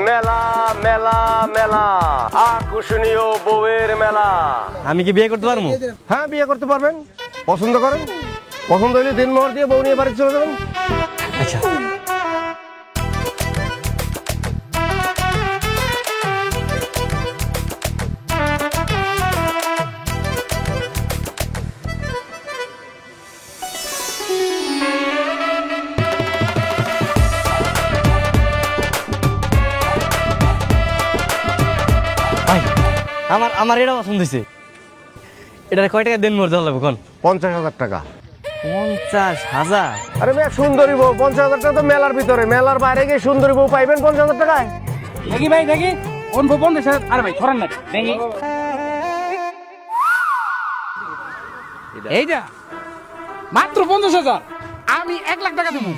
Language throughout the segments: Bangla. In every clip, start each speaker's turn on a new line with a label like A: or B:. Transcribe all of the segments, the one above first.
A: মেলা মেলা মেলা আকর্ষণীয় বউয়ের মেলা।
B: আমি কি বিয়ে করতে পারবো?
A: হ্যাঁ, বিয়ে করতে পারবেন। পছন্দ করেন, পছন্দ হলে দিনমোহর দিয়ে বউ নিয়ে বাড়ি চলে যাবেন।
B: আচ্ছা, ভাই আমার এটা পছন্দ হয়েছে। এটা কয় টাকা দেন মোর দেওয়া কোন?
A: 50,000 টাকা।
B: 50,000?
A: আরে মেয়ে, সুন্দরী বউ 50,000 টাকা তো মেলার ভিতরে, মেলার বাইরে গিয়ে সুন্দরী বউ পাইবেন 50,000 টাকায়?
C: দেখি ভাই দেখি কোন বন্ধ স্যার। আরে ভাই ধরেন না দেখি এইটা মাত্র 50,000। আমি 1 লাখ টাকা দেবো।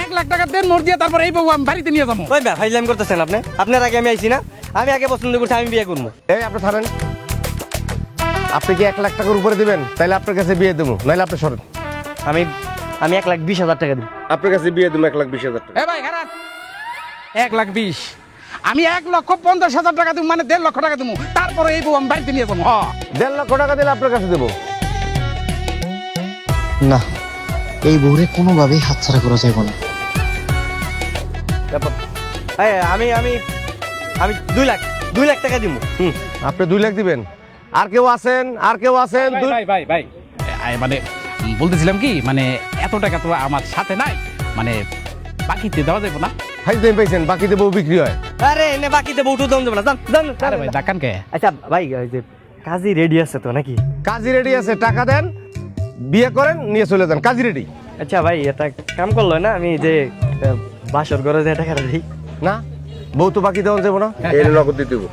C: 1 লাখ টাকা দেন মোট দিয়ে তারপর এই বউ আমি বাড়িতে নিয়ে যাবো।
B: ওই ভাই ফাইজলাম করতেছেন আপনি? আপনার আগে আমি আইছি না? আমি আগে পছন্দ করছি, আমি বিয়ে করবো।
A: এই আপনি থামেন। আপনি কি 1 লাখ টাকার উপরে দিবেন? তাহলে আপনার কাছে বিয়ে দেবো, নাহলে আপনি সরেন।
B: আমি 1,20,000 টাকা দিই।
A: আপনার কাছে বিয়ে দেবো 1,20,000 টাকা।
C: এ ভাই খারাপ 1,20,000। আমি 1,50,000 টাকা দেবো, মানে 1.5 লক্ষ টাকা দেবো। তারপরে এই বউ আমি বাড়িতে নিয়ে যাবো।
A: 1.5 লক্ষ টাকা দিলে আপনার কাছে দেবো।
D: না, এই বউরে কোনোভাবেই হাতছাড়া করা যাবে না।
B: এই, আমি 2 লাখ টাকা দিব।
A: আপনি 2 লাখ দিবেন? আর কেউ আছেন? আর কেউ আছেন?
C: ভাই ভাই ভাই মানে বলতেছিলাম কি, মানে এত টাকা তো আমার সাথে নাই, মানে বাকিতে দেওয়া যাবে না?
A: হাই দেন পাইছেন, বাকিতে বউ বিক্রি হয়।
B: আরে এনে বাকিতে বউটু দাম দেবো না, জান জান।
C: আরে ভাই ডাকান কে?
B: আচ্ছা ভাই, ওই যে কাজী রেডি আছে তো নাকি?
A: কাজী রেডি আছে, টাকা দেন, বিয়ে করেন, নিয়ে চলে যান। কাজী রেডি।
B: আচ্ছা ভাই, এটা কাম করলো না? আমি যে বাসর ঘরে যে টাকাটা দিই
A: না, বউ তো বাকি দেওয়া যাবো না, এর নগদ দিতে দেবো।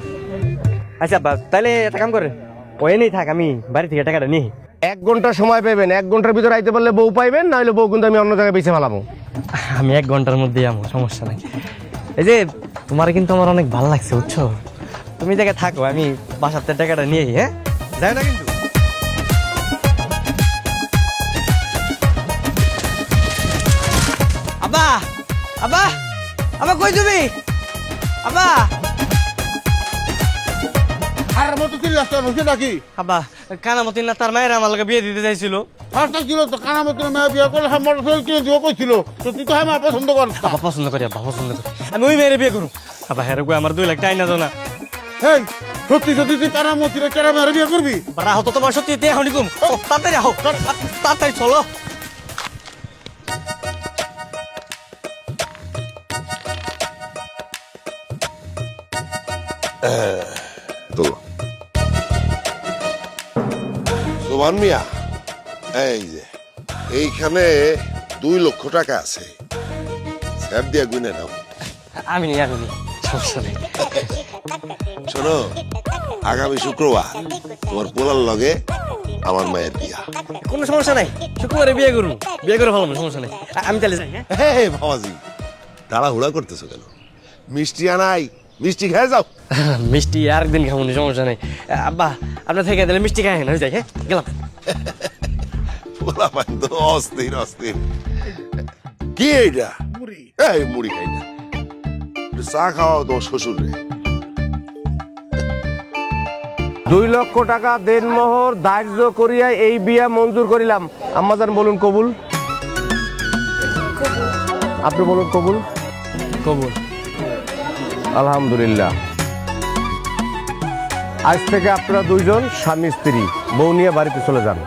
B: আচ্ছা তাহলে একটা কাম করেন, ওই নেই থাক, আমি বাড়ি থেকে টাকাটা নিই।
A: 1 ঘন্টা সময় পাবেন, 1 ঘন্টার ভিতরে আইতে পারলে বউ পাইবেন, না হলে বউ কিন্তু আমি অন্য জায়গায় বেঁচে ফেলাবো।
B: আমি 1 ঘন্টার মধ্যে আমার সমস্যা নাই। এই যে তোমার কিন্তু আমার অনেক ভালো লাগছে, বুঝছো? তুমি জায়গায় থাকো, আমি বাসাতে টাকাটা নিয়ে। হ্যাঁ, যাই না কিন্তু। আব্বা আব্বা আব্বা, কই তুমি? আব্বা
E: আর মতো কি রাস্তা বসে নাকি?
B: আব্বা, কানামতি না তার মায়ের আমার লগে বিয়ে দিতে চাইছিল।
E: রাস্তা ছিল তো কানা মতো মেয়ে বিয়ে করলে হ্যাঁ মোটরসাইকেল কিনে দিও কইছিল, তো তুই তো হ্যাঁ মা পছন্দ করিস না।
B: আব্বা পছন্দ করি, আব্বা পছন্দ করি, আমি ওই মেয়ের বিয়ে করুম। আব্বা হ্যাঁ গো, আমার 2 লাখ টাকা না দাও না।
E: এই সত্যি সত্যি তুই কানা মতিরে কেরা মেয়ে বিয়ে করবি?
B: রাহো তো, তোমার সত্যি তে হনি কুম, তাড়াতাড়ি আহো, তাড়াতাড়ি চলো।
F: সোমান মিয়া, এই যে এইখানে 2 লক্ষ টাকা আছে, স্যার দিয়া গুনে নাও।
B: আমি নিয়ে আমি সমস্যা নেই।
F: শোনো, আগামী শুক্রবার তোমার পোলার লগে আমার মায়ের বিয়া।
B: কোনো সমস্যা নাই, শুক্রবারে বিয়ে করবো, বিয়ে করে ভালো, সমস্যা নেই। আমি তাহলে যাই। হ্যাঁ,
F: হে বাবাজি, তাড়াহুড়া করতেছো কেন? মিষ্টি আনাই, মিষ্টি খেয়ে যাও।
B: মিষ্টি আরেকদিন খাবো, সমস্যা নেই। আব্বা আপনার থেকে দিলে মিষ্টি খাই না, যাই। হ্যাঁ, গেলাম।
F: পোলা পান তো অস্থির অস্থির। কি এইটা? মুড়ি। এই মুড়ি খাই না, একটু চা খাওয়াও তোমার শ্বশুরে।
A: 2 লক্ষ টাকা দেনমোহর ধার্য করিয়া এই বিয়া মঞ্জুর করিলাম। আম্মাজান বলুন কবুল। আপনি বলুন কবুল।
B: কবুল।
A: আলহামদুলিল্লাহ। আজ থেকে আপনারা 2 জন স্বামী স্ত্রী, বউ নিয়ে বাড়িতে চলে যান।